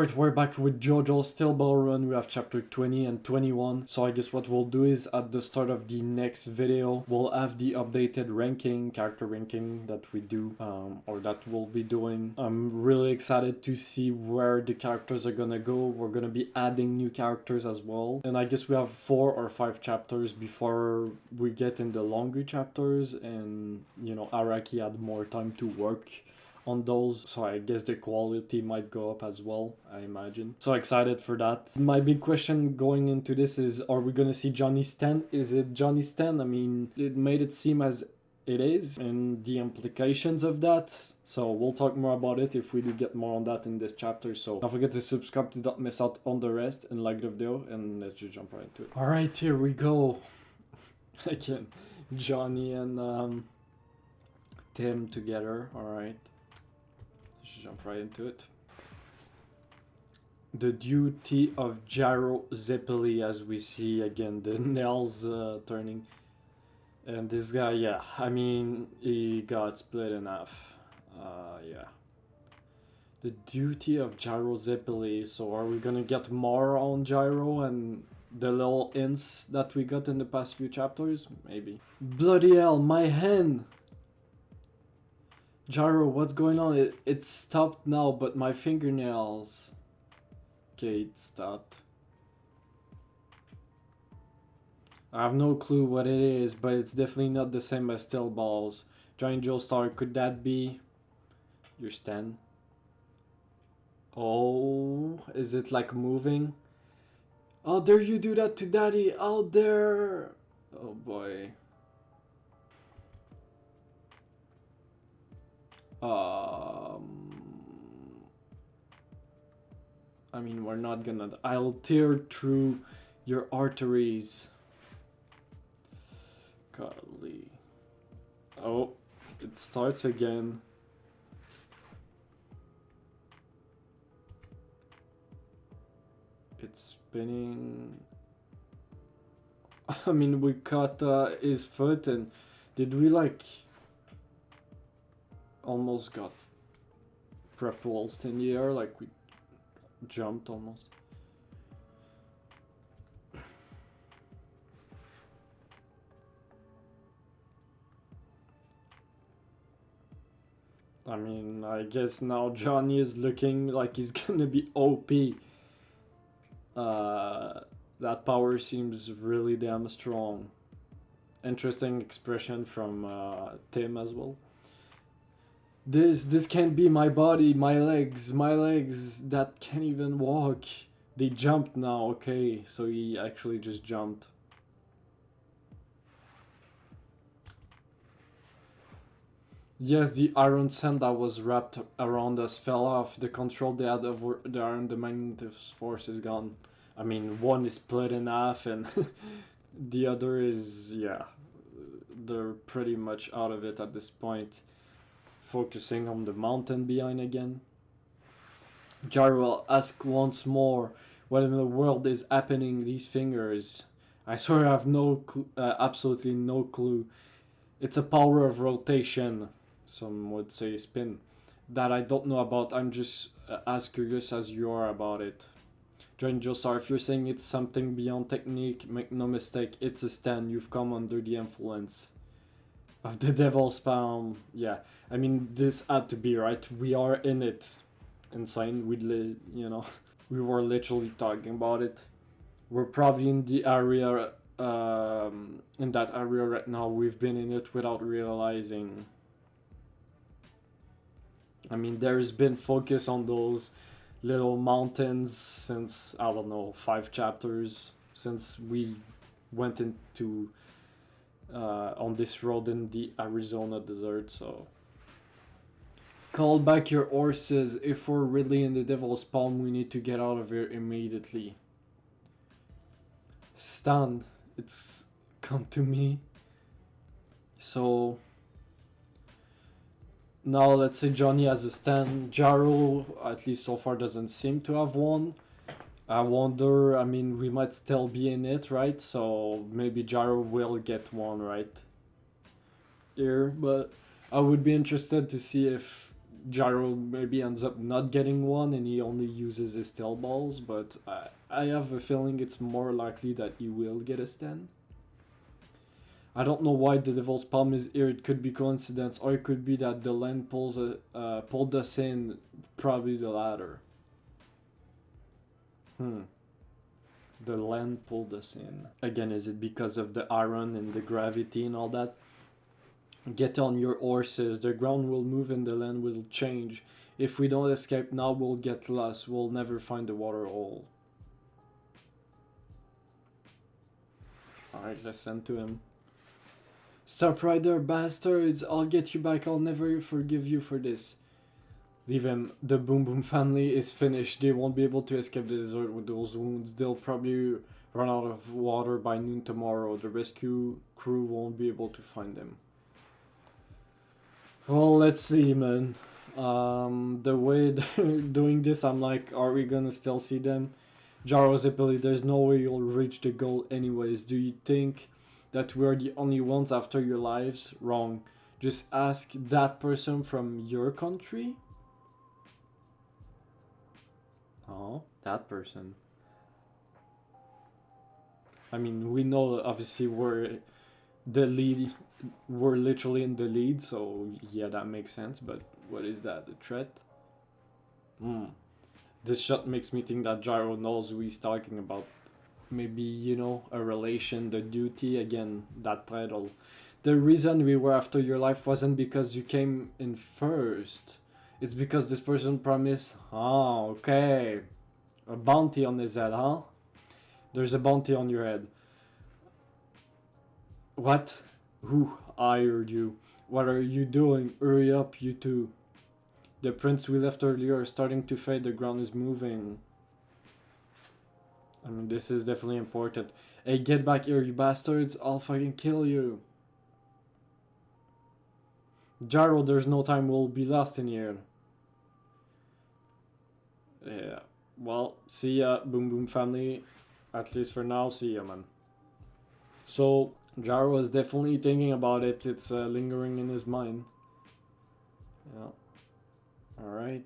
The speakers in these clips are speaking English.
Alright, we're back with Jojo, still ball run. We have chapter 20 and 21. So I guess what we'll do is at the start of the next video, we'll have the updated ranking, character ranking that we do, or that we'll be doing. I'm really excited to see where the characters are gonna go. We're gonna be adding new characters as well. And I guess we have 4 or 5 chapters before we get in the longer chapters, and you know, Araki had more time to work on those, so I guess the quality might go up as well, I imagine. So excited for that. My big question going into this is, are we gonna see Johnny Stan? Is it Johnny Stan? I mean, it made it seem as it is, and the implications of that. So we'll talk more about it if we do get more on that in this chapter. So don't forget to subscribe to not miss out on the rest, and like the video, and let's just jump right into it. Alright, here we go. Again, Johnny and Tim together, alright. Jump right into it. The duty of Gyro Zeppeli, as we see again, the nails turning. And this guy, yeah, I mean, he got split in half. Yeah. The duty of Gyro Zeppeli. So are we gonna get more on Gyro and the little hints that we got in the past few chapters? Maybe. Bloody hell, my hand! Gyro, what's going on? It stopped now, but my fingernails... Okay, it stopped. I have no clue what it is, but it's definitely not the same as Steel Balls. Giant Joe Star, could that be your stand? Oh, is it like moving? How dare you do that to Daddy? Out there! Oh boy. I mean, we're not gonna... I'll tear through your arteries. Golly. Oh, it starts again. It's spinning. I mean, we caught his foot, and did we like... almost got propulsed in the air, like we jumped almost. I mean, I guess now Johnny is looking like he's gonna be OP. That power seems really damn strong. Interesting expression from Tim as well. This can't be my body, my legs that can't even walk. They jumped now, okay, so he actually just jumped. Yes, the iron sand that was wrapped around us fell off. The control they had over the iron, the magnetic force is gone. I mean, one is split in half and the other is, yeah, they're pretty much out of it at this point. Focusing on the mountain behind again. Gyro will ask once more, what in the world is happening these fingers? I swear I have absolutely no clue. It's a power of rotation, some would say spin, that I don't know about. I'm just as curious as you are about it. Giant Joestar, if you're saying it's something beyond technique, make no mistake, it's a stand. You've come under the influence of the devil's palm. Yeah, I mean, this had to be, right? We are in it. Insane. You know, we were literally talking about it. We're probably in the area, in that area right now. We've been in it without realizing. I mean, there's been focus on those little mountains since, I don't know, 5 chapters, since we went into on this road in the Arizona desert. So call back your horses. If we're really in the devil's palm, we need to get out of here immediately. Stand, it's come to me. So now let's say Johnny has a stand. Gyro, at least so far, doesn't seem to have one. I wonder, I mean, we might still be in it, right? So maybe Gyro will get one right here, but I would be interested to see if Gyro maybe ends up not getting one and he only uses his tail balls, but I have a feeling it's more likely that he will get a stand. I don't know why the devil's palm is here. It could be coincidence, or it could be that the land pulled us in. Probably the latter. The land pulled us in. Again, is it because of the iron and the gravity and all that? Get on your horses. The ground will move and the land will change. If we don't escape now, we'll get lost. We'll never find the water hole. Alright, let's send to him. Stop right there, bastards! I'll get you back. I'll never forgive you for this. Leave him. The Boom Boom family is finished. They won't be able to escape the desert with those wounds. They'll probably run out of water by noon tomorrow. The rescue crew won't be able to find them. Well, let's see, man. The way they're doing this, I'm like, are we gonna still see them? Gyro's ability, there's no way you'll reach the goal anyways. Do you think that we're the only ones after your lives? Wrong. Just ask that person from your country? Oh, that person. I mean, we know obviously we're the lead, we're literally in the lead, so yeah, that makes sense, but what is that, a threat? This shot makes me think that Gyro knows who he's talking about. Maybe, you know, a relation, the duty, again, that title. The reason we were after your life wasn't because you came in first. It's because this person promised. Oh, okay. A bounty on his head, huh? There's a bounty on your head. What? Who hired you? What are you doing? Hurry up, you two. The prints we left earlier are starting to fade. The ground is moving. I mean, this is definitely important. Hey, get back here, you bastards. I'll fucking kill you. Gyro, there's no time. We'll be lost in here. Yeah. Well, see ya, Boom Boom family. At least for now, see ya, man. So, Gyro is definitely thinking about it. It's lingering in his mind. Yeah. Alright.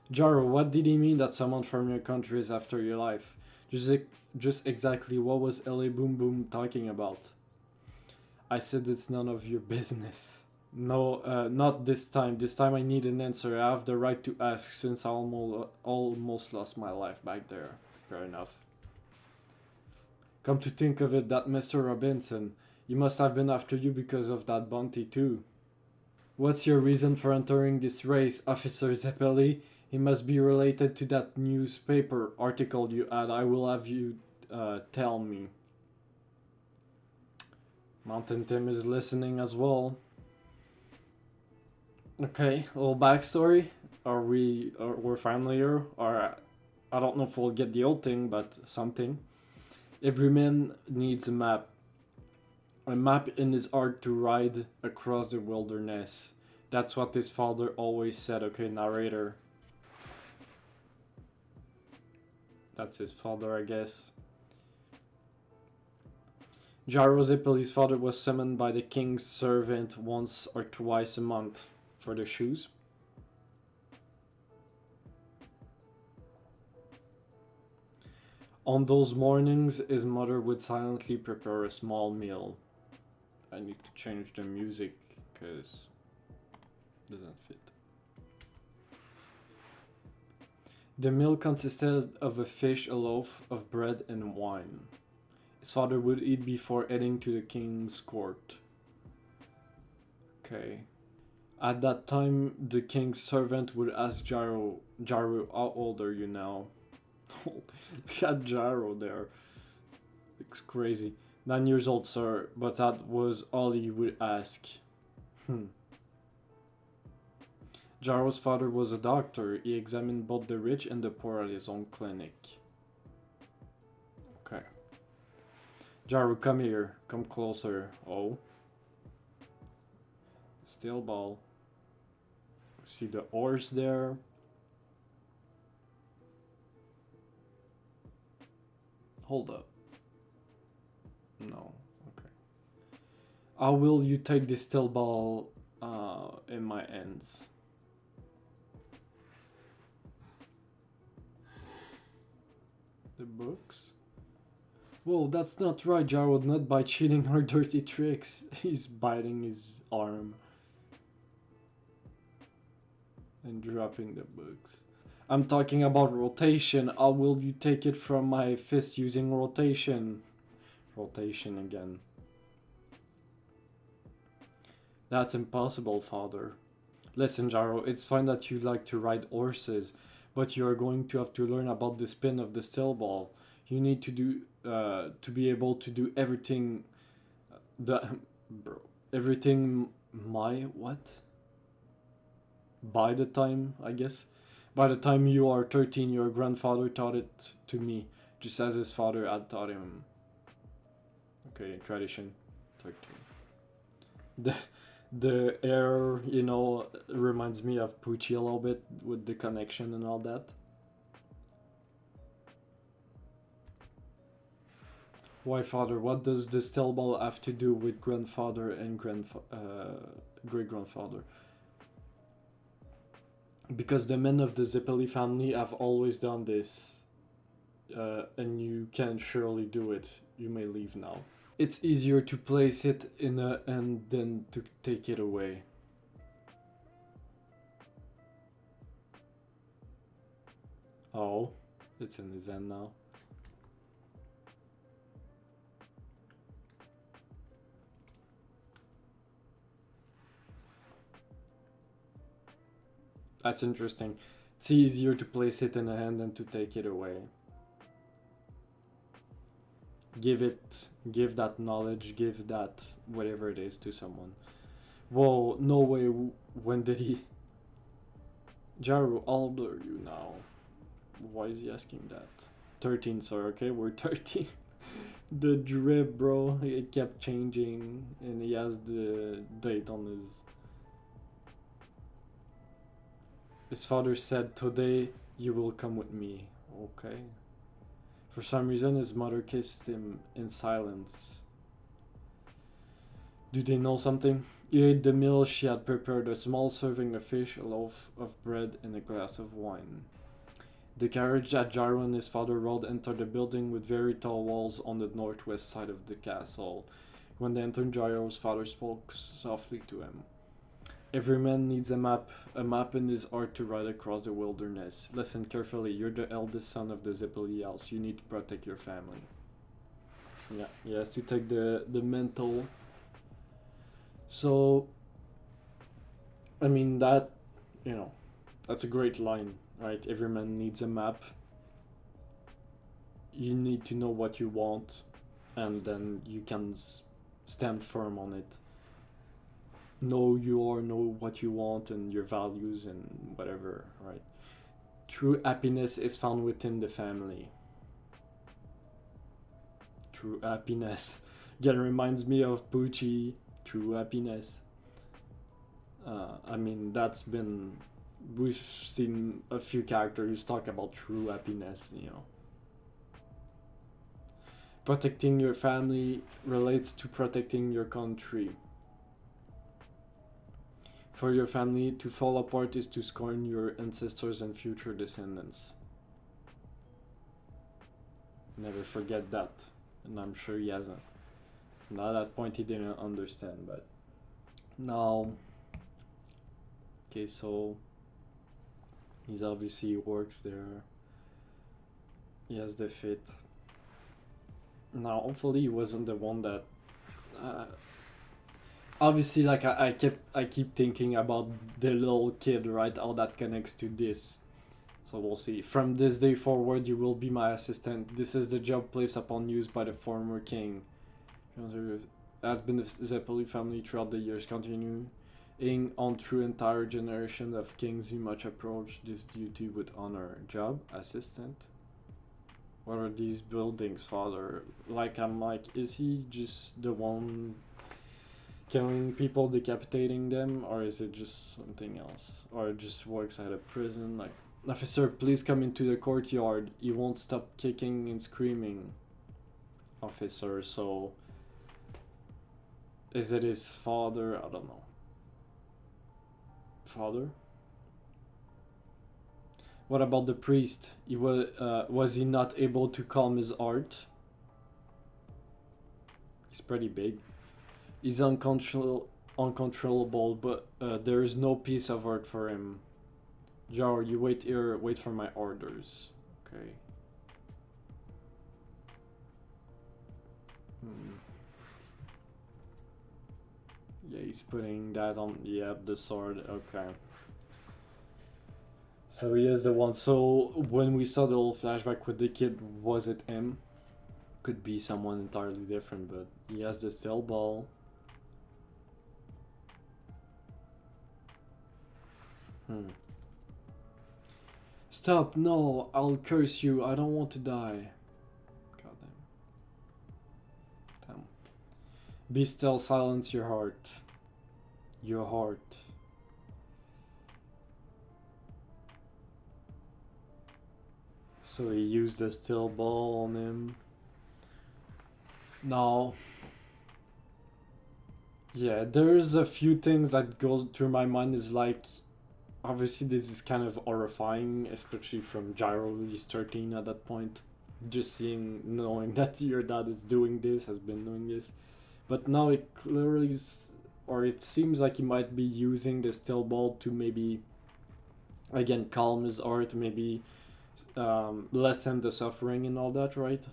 Gyro, what did he mean that someone from your country is after your life? Just exactly what was LA Boom Boom talking about? I said it's none of your business. No, not this time. This time I need an answer. I have the right to ask since I almost lost my life back there. Fair enough. Come to think of it, that Mr. Robinson, he must have been after you because of that bounty too. What's your reason for entering this race, Officer Zeppeli? He must be related to that newspaper article you had. I will have you tell me. Mountain Tim is listening as well. Okay, a little backstory. We're finally here? Or I don't know if we'll get the old thing, but something. Every man needs a map. A map in his heart to ride across the wilderness. That's what his father always said. Okay, narrator. That's his father, I guess. Gyro Zippeli's father was summoned by the king's servant once or twice a month for the shoes. On those mornings, his mother would silently prepare a small meal. I need to change the music because it doesn't fit. The meal consisted of a fish, a loaf of bread, and wine. His father would eat before heading to the king's court. Okay. At that time, the king's servant would ask Gyro, how old are you now? Look at Gyro there. Looks crazy. 9 years old, sir, but that was all he would ask. Gyro's father was a doctor. He examined both the rich and the poor at his own clinic. Okay. Gyro, come here. Come closer. Oh. Steel ball. See the horse there. Hold up. No. Okay. How will you take the steel ball in my hands? The books? Whoa, that's not right, Gyro. Not by cheating or dirty tricks. He's biting his arm and dropping the books. I'm talking about rotation. How will you take it from my fist using rotation? Rotation again. That's impossible, father. Listen, Gyro, it's fine that you like to ride horses, but you are going to have to learn about the spin of the steel ball. You need to be able to do everything. The bro, everything. My what? By the time, I guess, by the time you are 13, your grandfather taught it to me, just as his father had taught him. Okay, tradition, 13. The the air, reminds me of Poochie a little bit with the connection and all that. Why, father? What does the steel ball have to do with grandfather and great grandfather? Because the men of the Zeppeli family have always done this, and you can surely do it. You may leave now. It's easier to place it in a hand than to take it away. Oh, it's in his hand now. That's interesting. It's easier to place it in a hand than to take it away. Give that knowledge, give that whatever it is to someone. Whoa, no way. When did he? Gyro, how old are you now? Why is he asking that? 13, sir. Okay, we're 13. The drip, bro. It kept changing, and he has the date on his. His father said, "Today you will come with me." Okay. For some reason, his mother kissed him in silence. Do they know something? He ate the meal she had prepared, a small serving of fish, a loaf of bread, and a glass of wine. The carriage that Gyro and his father rode entered the building with very tall walls on the northwest side of the castle. When they entered, Gyro's father spoke softly to him. Every man needs a map in his heart to ride across the wilderness. Listen carefully, you're the eldest son of the Zeppeli house. You need to protect your family. Yeah, he has to take the mental. So, I mean, that's a great line, right? Every man needs a map. You need to know what you want, and then you can stand firm on it. Know what you want and your values and whatever, right? True happiness is found within the family. True happiness. Again, reminds me of Poochie. True happiness. I mean, we've seen a few characters talk about true happiness. Protecting your family relates to protecting your country. For your family to fall apart is to scorn your ancestors and future descendants. Never forget that. And I'm sure he hasn't. And at that point he didn't understand, but now, okay, so he's obviously works there. He has the fit. Now hopefully he wasn't the one that obviously, like I keep thinking about the little kid, right? How that connects to this. So we'll see. From this day forward, you will be my assistant. This is the job placed upon you by the former king. Has been the Zeppeli family throughout the years, continuing on through entire generation of kings. You much approach this duty with honor. Job assistant. What are these buildings, father? I'm like, is he just the one killing people, decapitating them, or is it just something else? Or it just works at a prison? Like, officer, please come into the courtyard. He won't stop kicking and screaming. officer, so is it his father? I don't know. Father? What about the priest? Was he not able to calm his heart? He's pretty big. He's uncontrollable, but there is no peace of heart for him. Gyro, you wait here, wait for my orders. Okay. Yeah, he's putting that on, yep, the sword, okay. So he is the one. So when we saw the little flashback with the kid, was it him? Could be someone entirely different, but he has the steel ball. Stop, no, I'll curse you, I don't want to die. God damn. Be still, silence your heart. Your heart. So he used the steel ball on him. No. Yeah, there's a few things that go through my mind is like, obviously this is kind of horrifying, especially from Gyro, he's 13 at that point. Just knowing that your dad is doing this, has been doing this. But now it clearly, or it seems like he might be using the steel ball to maybe, again, calm his heart, maybe lessen the suffering and all that, right?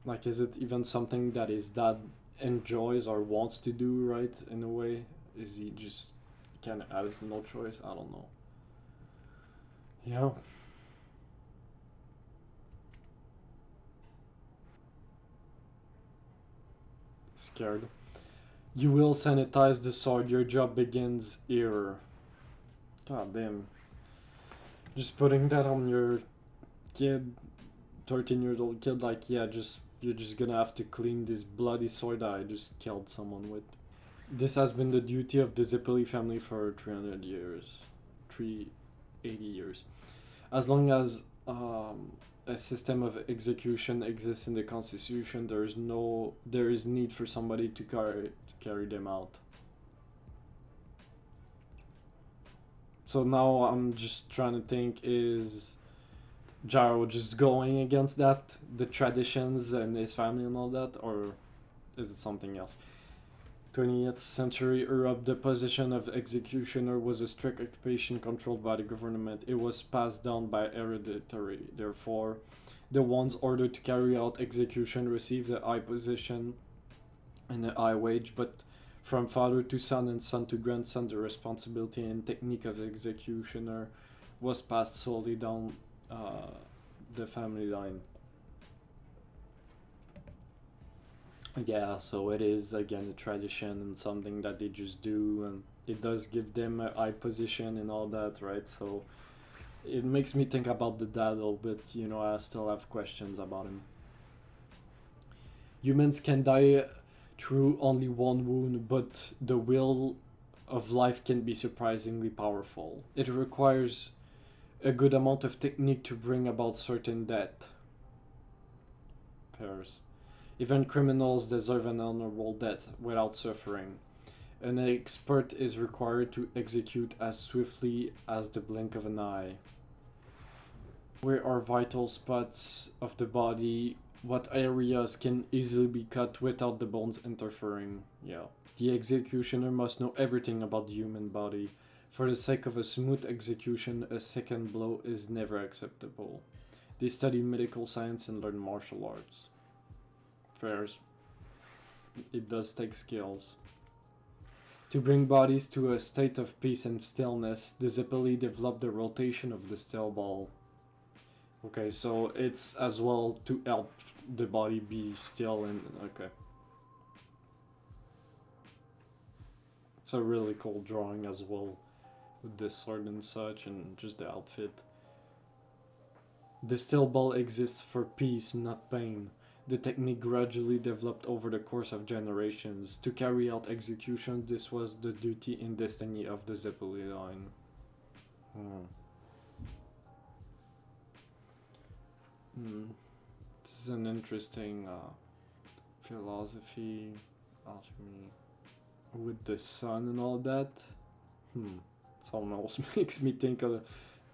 Like, is it even something that his dad enjoys or wants to do, right? In a way, is he just kind of has no choice? I don't know. Yeah. Scared. You will sanitize the sword. Your job begins here. God damn. Just putting that on your kid, 13-year-old kid, like, yeah, you're just gonna have to clean this bloody sword that I just killed someone with. This has been the duty of the Zippoli family for 300 years. 380 years. As long as a system of execution exists in the constitution, there is need for somebody to carry them out. So now I'm just trying to think, is Gyro just going against that, the traditions and his family and all that, or is it something else? 20th century Europe, the position of executioner was a strict occupation controlled by the government. It was passed down by hereditary. Therefore, the ones ordered to carry out execution received a high position and a high wage, but from father to son and son to grandson, the responsibility and technique of executioner was passed solely down the family line. Yeah, so it is again a tradition and something that they just do, and it does give them a high position and all that, right? So it makes me think about the dad a little bit, you know, I still have questions about him. Humans can die through only one wound, but the will of life can be surprisingly powerful. It requires a good amount of technique to bring about certain death. Pairs. Even criminals deserve an honorable death without suffering. An expert is required to execute as swiftly as the blink of an eye. Where are vital spots of the body? What areas can easily be cut without the bones interfering? Yeah. The executioner must know everything about the human body. For the sake of a smooth execution, a second blow is never acceptable. They study medical science and learn martial arts. Fairs. It does take skills. To bring bodies to a state of peace and stillness, the Zippoli developed the rotation of the steel ball. Okay, so it's as well to help the body be still and okay. It's a really cool drawing as well, with the sword and such, and just the outfit. The steel ball exists for peace, not pain. The technique gradually developed over the course of generations. To carry out executions, this was the duty and destiny of the Zippoli line. Hmm. This is an interesting philosophy, alchemy, with the sun and all that. It almost makes me think of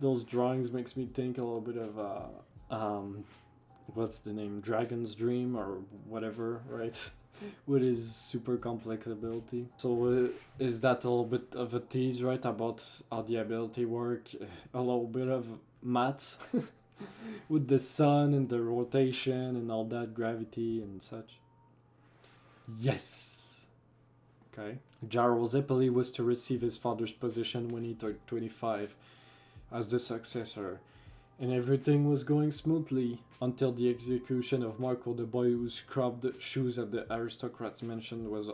those drawings. Makes me think a little bit of what's the name? Dragon's Dream or whatever, right? With his super complex ability. So is that a little bit of a tease, right? About how the ability work? A little bit of maths with the sun and the rotation and all that gravity and such. Yes. Okay. Gyro Zeppeli was to receive his father's position when he turned 25 as the successor, and everything was going smoothly until the execution of Marco, the boy who scrubbed shoes at the aristocrat's mansion, was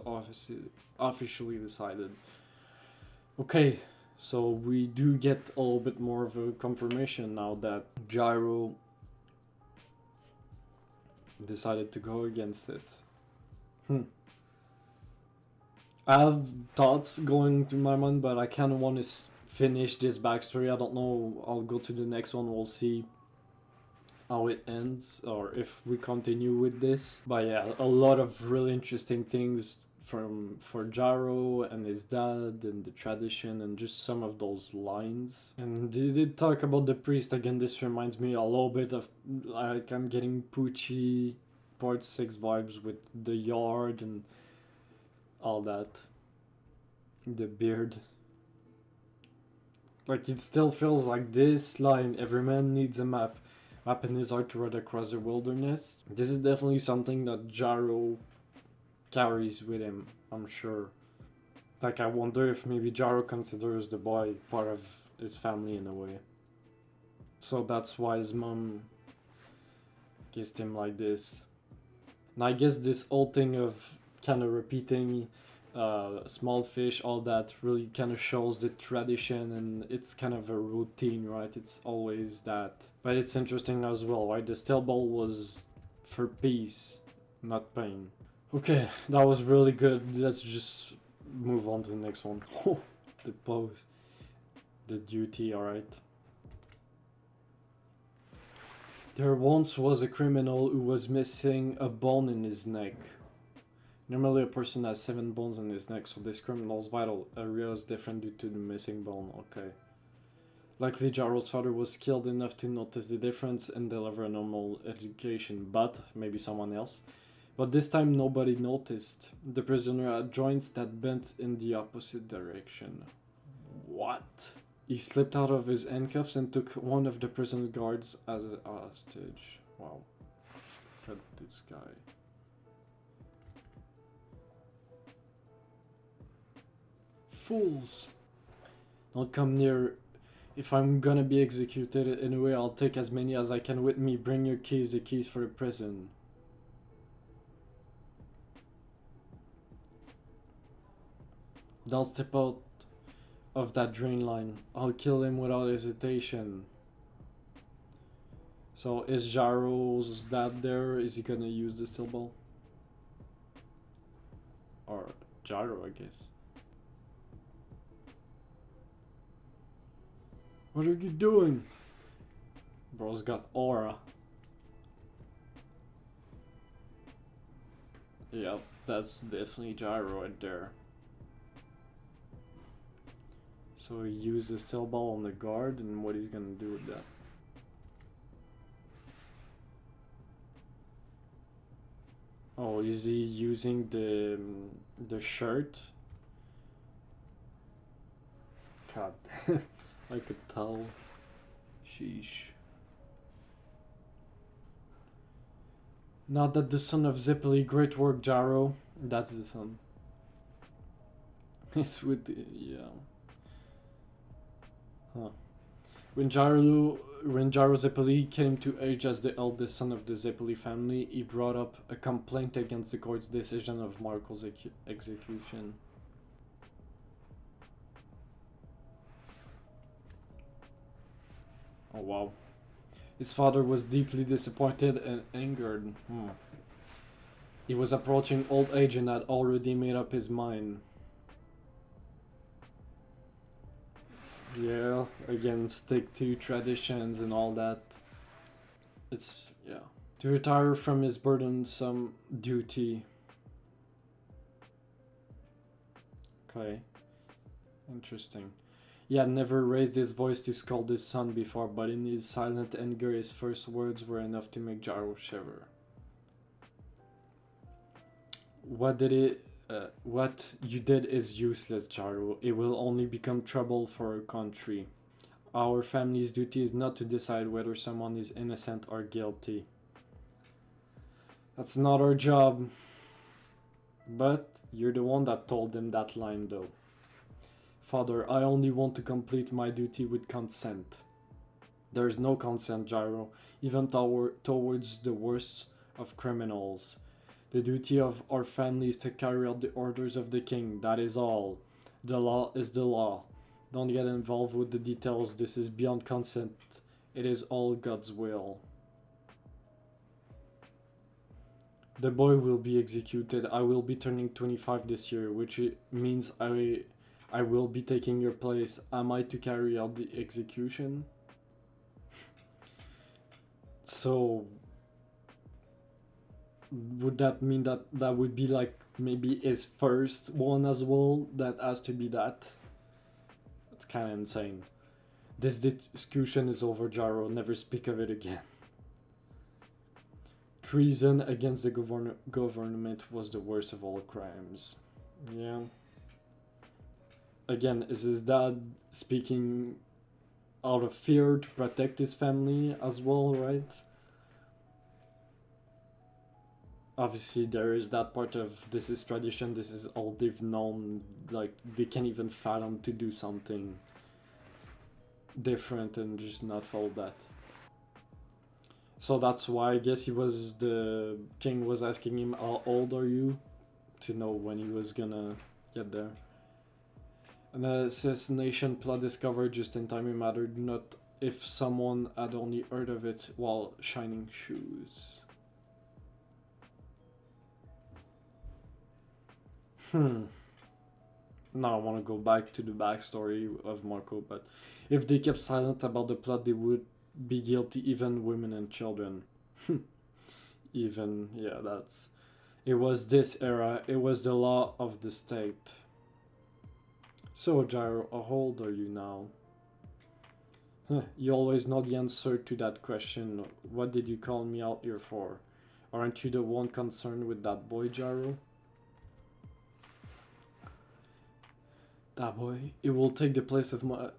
officially decided. Okay, so we do get a little bit more of a confirmation now that Gyro decided to go against it. I have thoughts going through my mind, but I kind of want to finish this backstory. I don't know. I'll go to the next one. We'll see how it ends or if we continue with this. But yeah, a lot of really interesting things from for Gyro and his dad and the tradition and just some of those lines. And they did talk about the priest again. This reminds me a little bit of like I'm getting Poochie Part 6 vibes with the yard and all that. The beard. Like it still feels like this line, every man needs a map. Map in his heart to ride across the wilderness. This is definitely something that Gyro carries with him, I'm sure. Like I wonder if maybe Gyro considers the boy part of his family in a way. So that's why his mom kissed him like this. And I guess this whole thing of kind of repeating small fish, all that really kind of shows the tradition and it's kind of a routine, right? It's always that. But it's interesting as well, right? The steel ball was for peace, not pain. Okay, that was really good. Let's just move on to the next one. The pose. The duty, alright. There once was a criminal who was missing a bone in his neck. Normally a person has 7 bones in his neck, so this criminal's vital area is different due to the missing bone, okay. Likely Gyro's father was skilled enough to notice the difference and deliver a normal education, but maybe someone else. But this time nobody noticed. The prisoner had joints that bent in the opposite direction. What? He slipped out of his handcuffs and took one of the prison guards as a hostage. Wow. Look at this guy. Fools! Don't come near. If I'm gonna be executed anyway, I'll take as many as I can with me. Bring your keys, the keys for the prison. Don't step out of that drain line. I'll kill him without hesitation. So is Gyro's dad there? Is he gonna use the steel ball? Or Gyro, I guess. What are you doing? Bro's got aura. Yep, that's definitely Gyro right there. So he used the steel ball on the guard, and what he's gonna do with that? Oh, is he using the shirt? God, I could tell. Sheesh. Not that the son of Zeppeli, great work, Gyro. That's the son. It's with the, yeah. Huh. When Gyro Zeppeli came to age as the eldest son of the Zeppeli family, he brought up a complaint against the court's decision of Marco's execution. Oh wow. His father was deeply disappointed and angered. He was approaching old age and had already made up his mind. Yeah, again, stick to traditions and all that. It's Yeah. To retire from his burdensome duty. Okay. Interesting. He had never raised his voice to scold his son before, but in his silent anger, his first words were enough to make Gyro shiver. What you did is useless, Gyro. It will only become trouble for our country. Our family's duty is not to decide whether someone is innocent or guilty. That's not our job. But you're the one that told him that line, though. Father, I only want to complete my duty with consent. There's no consent, Gyro, even towards the worst of criminals. The duty of our family is to carry out the orders of the king, that is all. The law is the law. Don't get involved with the details, this is beyond consent. It is all God's will. The boy will be executed. I will be turning 25 this year, which means I will be taking your place. Am I to carry out the execution? So would that mean that that would be like maybe his first one as well? That has to be that? It's kind of insane. This discussion is over, Gyro. Never speak of it again. Treason against the government was the worst of all crimes. Yeah. Again, is his dad speaking out of fear to protect his family as well, right? Obviously, there is that part of this is tradition, this is all they've known, like they can't even fathom to do something different and just not follow that. So that's why I guess the king was asking him, how old are you? To know when he was gonna get there. An assassination plot discovered just in time, it mattered not if someone had only heard of it while shining shoes. Now I want to go back to the backstory of Marco, but if they kept silent about the plot, they would be guilty, even women and children. Even, yeah, that's... It was this era, it was the law of the state. So, Gyro, how old are you now? You always know the answer to that question. What did you call me out here for? Aren't you the one concerned with that boy, Gyro? That boy, it will take the place of my...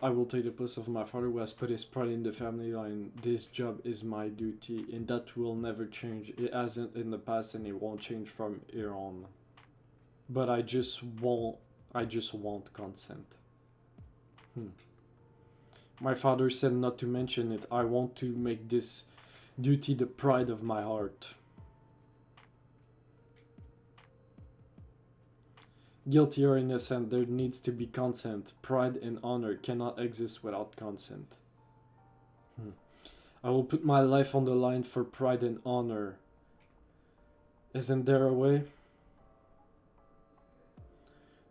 I will take the place of my father who has put his pride in the family line. This job is my duty, and that will never change. It hasn't in the past, and it won't change from here on. But I just won't consent. My father said not to mention it. I want to make this duty the pride of my heart. Guilty or innocent, there needs to be consent. Pride and honor cannot exist without consent. I will put my life on the line for pride and honor. Isn't there a way?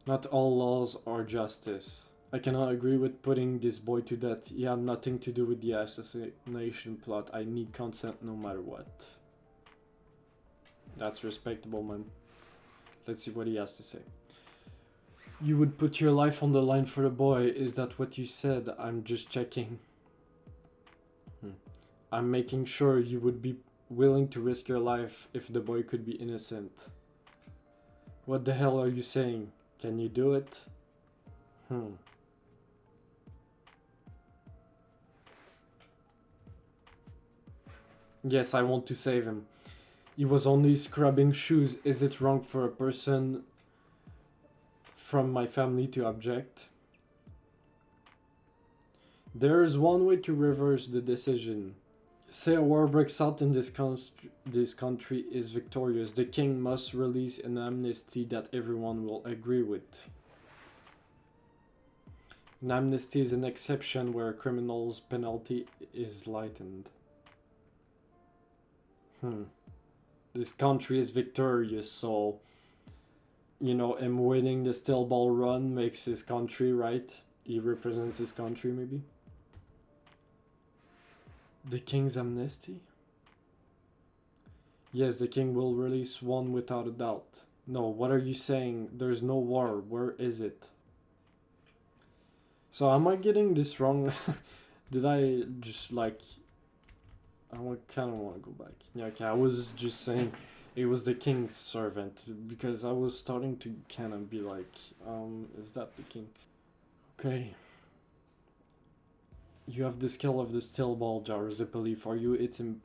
Not all laws are justice. I cannot agree with putting this boy to death. He had nothing to do with the assassination plot. I need consent no matter what. That's respectable, man. Let's see what he has to say. You would put your life on the line for the boy. Is that what you said? I'm just checking. I'm making sure you would be willing to risk your life if the boy could be innocent. What the hell are you saying? Can you do it? Yes, I want to save him. He was only scrubbing shoes. Is it wrong for a person from my family to object? There is one way to reverse the decision. Say a war breaks out in this country is victorious. The king must release an amnesty that everyone will agree with. An amnesty is an exception where a criminal's penalty is lightened. This country is victorious, so... You know, him winning the still ball run makes his country, right? He represents his country, maybe? The king's amnesty? Yes, the king will release one without a doubt. No, what are you saying? There's no war. Where is it? So am I getting this wrong? Did I just like... I kind of want to go back. Yeah, okay, I was just saying it was the king's servant because I was starting to kind of be like, is that the king? Okay. You have the skill of the steel ball, Gyro. I believe for you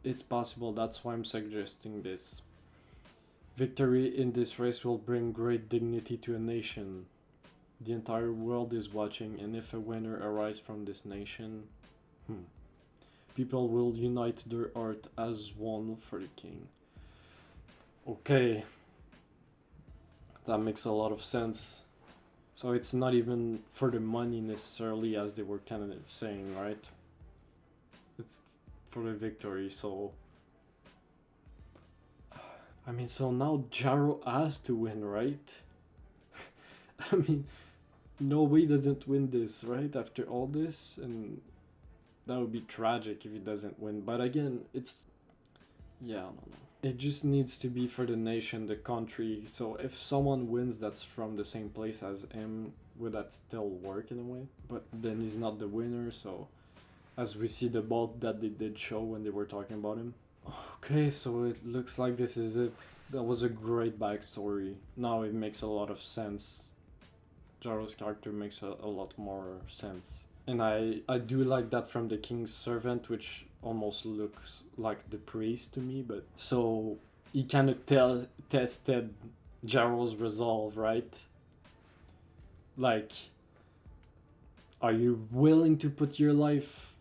it's possible. That's why I'm suggesting this. Victory in this race will bring great dignity to a nation. The entire world is watching, and if a winner arises from this nation, people will unite their heart as one for the king. Okay, that makes a lot of sense. So it's not even for the money necessarily, as they were kind of saying, right? It's for the victory, so... I mean, so now Gyro has to win, right? I mean, no way doesn't win this, right? After all this, and that would be tragic if he doesn't win. But again, it's... yeah, I don't know. It just needs to be for the nation, the country. So if someone wins that's from the same place as him, would that still work in a way? But then he's not the winner, so... as we see the bot that they did show when they were talking about him. Okay, so it looks like this is it. That was a great backstory. Now it makes a lot of sense. Gyro's character makes a lot more sense. And I do like that from the king's servant, which almost looks like the priest to me, but... so he kind of tested Gyro's resolve, right? Like, are you willing to put your life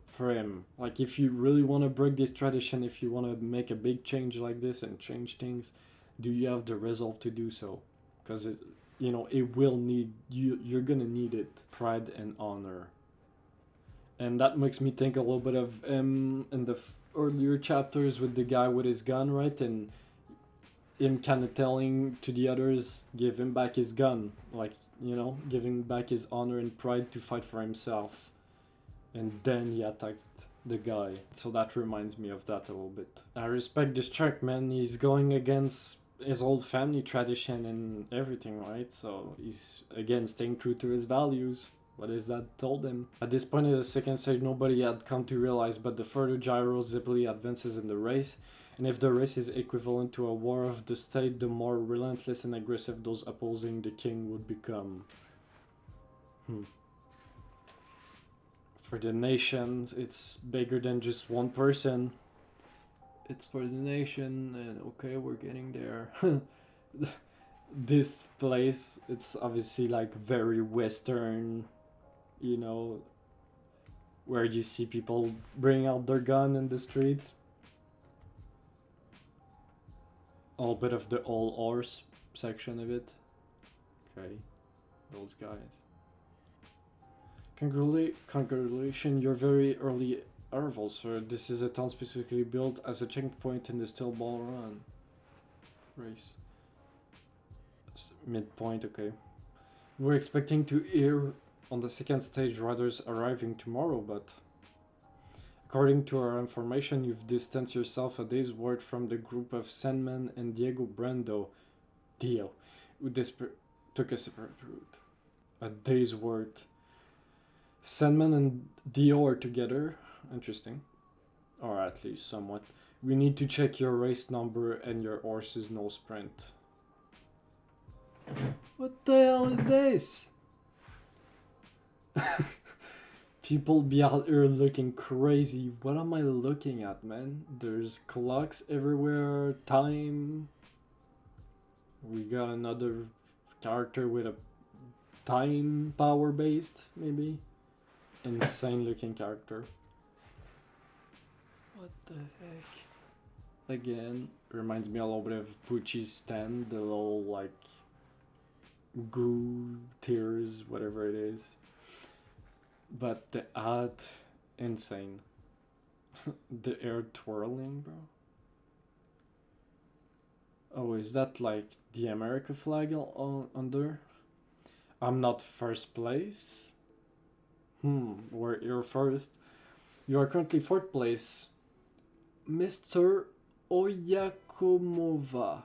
for him? Like, if you really want to break this tradition, if you want to make a big change like this and change things, do you have the resolve to do so? Because it, you know, it will need you. You're gonna need it. Pride and honor. And that makes me think a little bit of in the earlier chapters with the guy with his gun, right? And him kind of telling to the others, give him back his gun, like, you know, giving back his honor and pride to fight for himself. And then he attacked the guy. So that reminds me of that a little bit. I respect this track, man. He's going against his old family tradition and everything, right? So he's, again, staying true to his values. What is that told him? At this point in the second stage, nobody had come to realize, but the further Gyro Zippily advances in the race, and if the race is equivalent to a war of the state, the more relentless and aggressive those opposing the king would become. For the nations, it's bigger than just one person. It's for the nation, and okay, we're getting there. This place, it's obviously like very Western, you know, where you see people bring out their gun in the streets. A little bit of the all horse section of it. Okay, those guys. Congratulations, you're very early arrival, sir. This is a town specifically built as a checkpoint in the Steel Ball Run race. Midpoint, okay. We're expecting to hear on the second stage riders arriving tomorrow, but according to our information, you've distanced yourself a day's work from the group of Sandman and Diego Brando, Dio, who took a separate route. A day's work. Sandman and Dio are together. Interesting. Or at least somewhat. We need to check your race number and your horse's no sprint. What the hell is this? People be out here looking crazy. What am I looking at, man? There's clocks everywhere. Time. We got another character with a time power based, maybe. Insane looking character. What the heck? Again, reminds me a little bit of Pucci's stand, the little like goo tears, whatever it is. But the art, insane. The air twirling, bro. Oh, is that like the America flag under? I'm not first place. We're here first. You are currently fourth place. Mr. Oyaku Komova.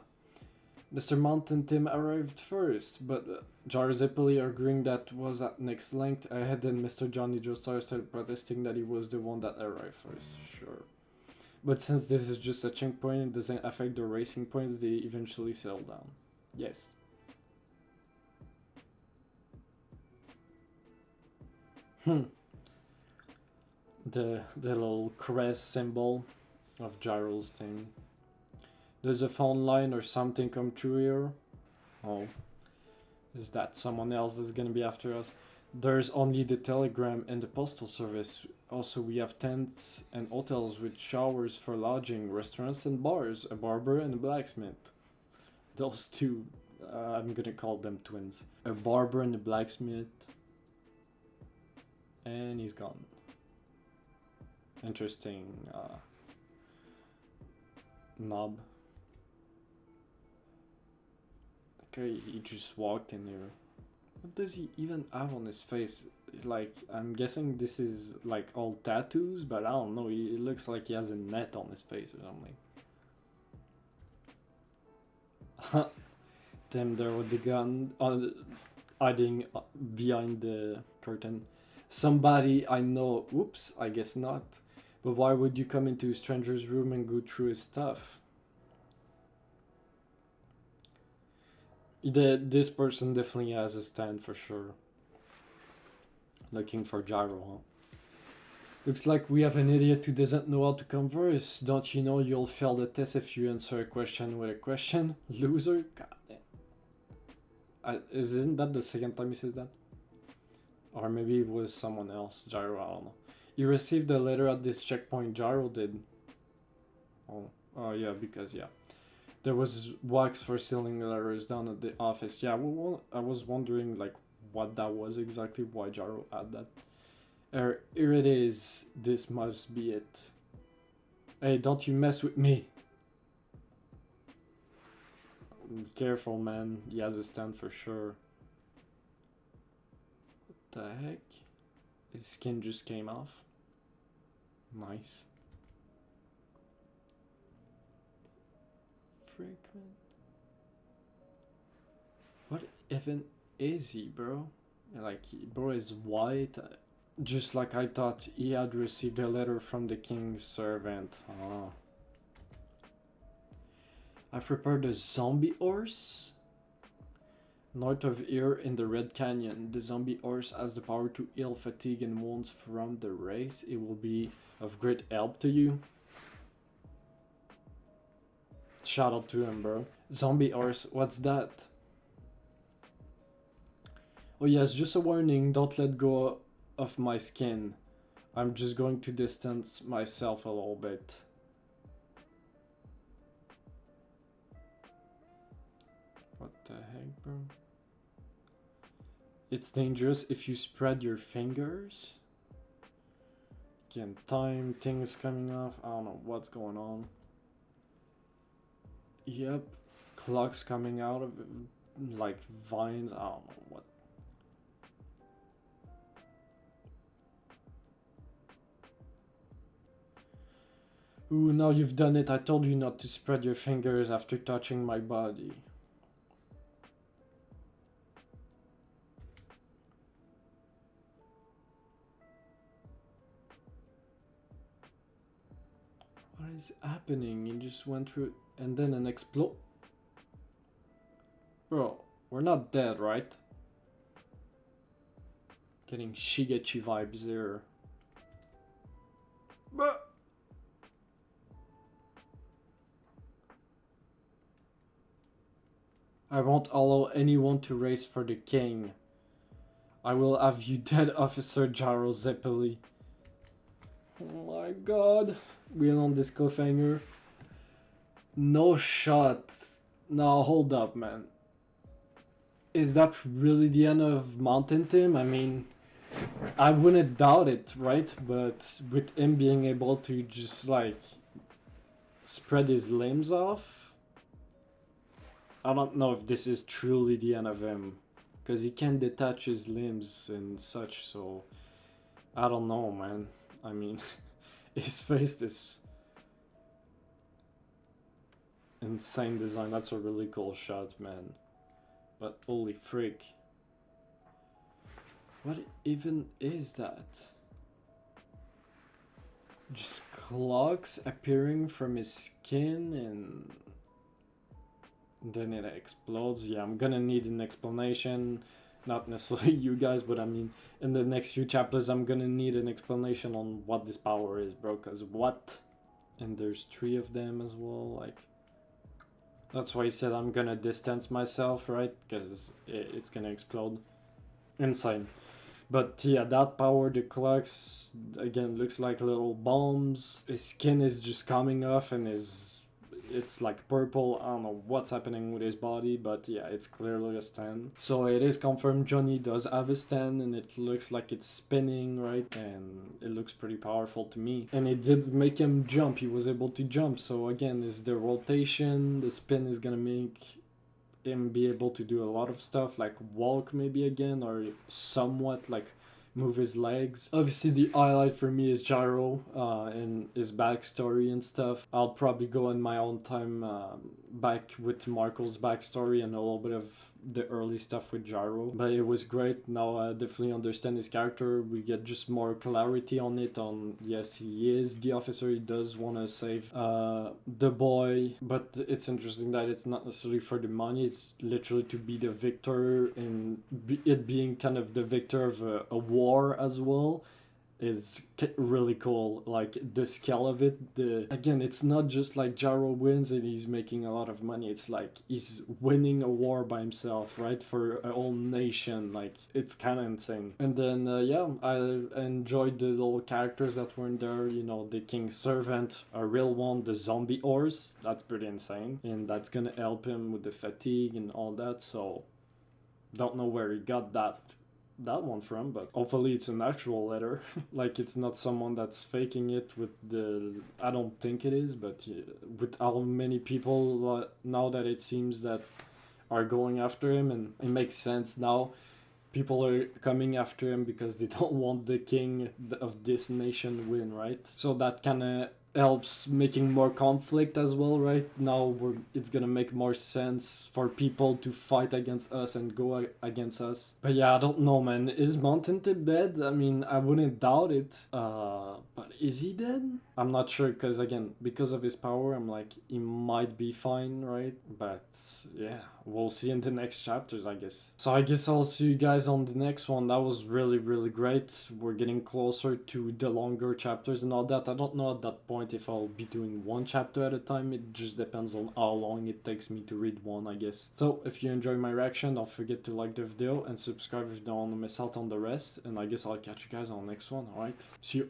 Mr. Mountain Tim arrived first, but Gyro Zeppeli agreeing that was at next length ahead, and Mr. Johnny Joestar started protesting that he was the one that arrived first. Sure. But since this is just a checkpoint, it doesn't affect the racing points, they eventually settle down. Yes. The little crest symbol of Gyro's thing. Does a phone line or something come through here? Oh. Is that someone else that's gonna be after us? There's only the telegram and the postal service. Also, we have tents and hotels with showers for lodging, restaurants and bars, a barber and a blacksmith. Those two, I'm gonna call them twins. A barber and a blacksmith. And he's gone. Interesting knob. Okay, he just walked in here. What does he even have on his face? Like, I'm guessing this is like all tattoos, but I don't know. It looks like he has a net on his face or something. Tim there with the gun, hiding behind the curtain. Somebody I know. Oops, I guess not. But why would you come into a stranger's room and go through his stuff? This person definitely has a stand for sure. Looking for Gyro, huh? Looks like we have an idiot who doesn't know how to converse. Don't you know you'll fail the test if you answer a question with a question? Loser? God damn. Isn't that the second time he says that? Or maybe it was someone else. Gyro, I don't know. You received a letter at this checkpoint. Gyro did. Oh yeah, because yeah. There was wax for sealing letters down at the office. Yeah, well, I was wondering like what that was exactly, why Gyro had that. Here it is. This must be it. Hey, don't you mess with me. Be careful, man. He has a stand for sure. What the heck? His skin just came off. Nice. Frequent. What even is he, bro? Like, bro is white. Just like I thought, he had received a letter from the king's servant. Oh. I've prepared a zombie horse. North of here in the Red Canyon, the zombie horse has the power to heal fatigue and wounds from the race. It will be of great help to you. Shout out to him, bro. Zombie horse, what's that? Oh yes, just a warning, don't let go of my skin. I'm just going to distance myself a little bit. What the heck, bro? It's dangerous if you spread your fingers. Again, time, things coming off. I don't know what's going on. Yep, clocks coming out of it, like vines. I don't know what. Ooh, now you've done it. I told you not to spread your fingers after touching my body. What is happening? You just went through and then an explode. Bro, we're not dead, right? Getting Shigechi vibes there. But I won't allow anyone to race for the king. I will have you dead, Officer Gyro Zeppeli. Oh my god. We're on this cliffhanger. No shot. Now hold up, man. Is that really the end of Mountain Tim? I mean, I wouldn't doubt it, right? But with him being able to just like spread his limbs off, I don't know if this is truly the end of him. Because he can detach his limbs and such, so I don't know, man. I mean, his face is... insane design. That's a really cool shot, man. But holy frick. What even is that? Just clogs appearing from his skin and then it explodes. Yeah, I'm gonna need an explanation. Not necessarily you guys, but I mean, in the next few chapters, I'm gonna need an explanation on what this power is, bro. Cause what? And there's 3 of them as well. Like, that's why I said I'm gonna distance myself, right? Because it's gonna explode. Insane. But yeah, that power, the clocks, again, looks like little bombs. His skin is just coming off and it's like purple. I don't know what's happening with his body, but yeah, it's clearly a stand. So it is confirmed Johnny does have a stand and it looks like it's spinning, right? And it looks pretty powerful to me. And it did make him jump. He was able to jump. So again, is the rotation, the spin is gonna make him be able to do a lot of stuff, like walk maybe again, or somewhat like move his legs. Obviously, the highlight for me is Gyro and his backstory and stuff. I'll probably go in my own time back with Marco's backstory and a little bit of the early stuff with Gyro. But it was great. Now I definitely understand his character. We get just more clarity on it. On yes, he is the officer. He does want to save the boy, but it's interesting that it's not necessarily for the money. It's literally to be the victor, and it being kind of the victor of a war as well is really cool. Like the scale of it, again, it's not just like Gyro wins and he's making a lot of money. It's like he's winning a war by himself, right, for a whole nation. Like it's kind of insane. And then yeah, I enjoyed the little characters that were in there. You know, the king's servant, a real one, the zombie horse. That's pretty insane, and that's gonna help him with the fatigue and all that. So don't know where he got that one from, but hopefully it's an actual letter. Like it's not someone that's faking it with the, I don't think it is, but yeah, with how many people now that it seems that are going after him, and it makes sense now. People are coming after him because they don't want the king of this nation win, right? So that kind of helps making more conflict as well, right? Now it's gonna make more sense for people to fight against us and go against us. But yeah, I don't know, man. Is Mountain Tip dead? I mean, I wouldn't doubt it. But is he dead? I'm not sure, because again, because of his power, I'm like, he might be fine, right? But yeah, we'll see in the next chapters, I guess. So I guess I'll see you guys on the next one. That was really, really great. We're getting closer to the longer chapters and all that. I don't know at that point if I'll be doing one chapter at a time. It just depends on how long it takes me to read one, I guess. So if you enjoy my reaction, don't forget to like the video and subscribe if you don't want to miss out on the rest. And I guess I'll catch you guys on the next one. Alright, see you.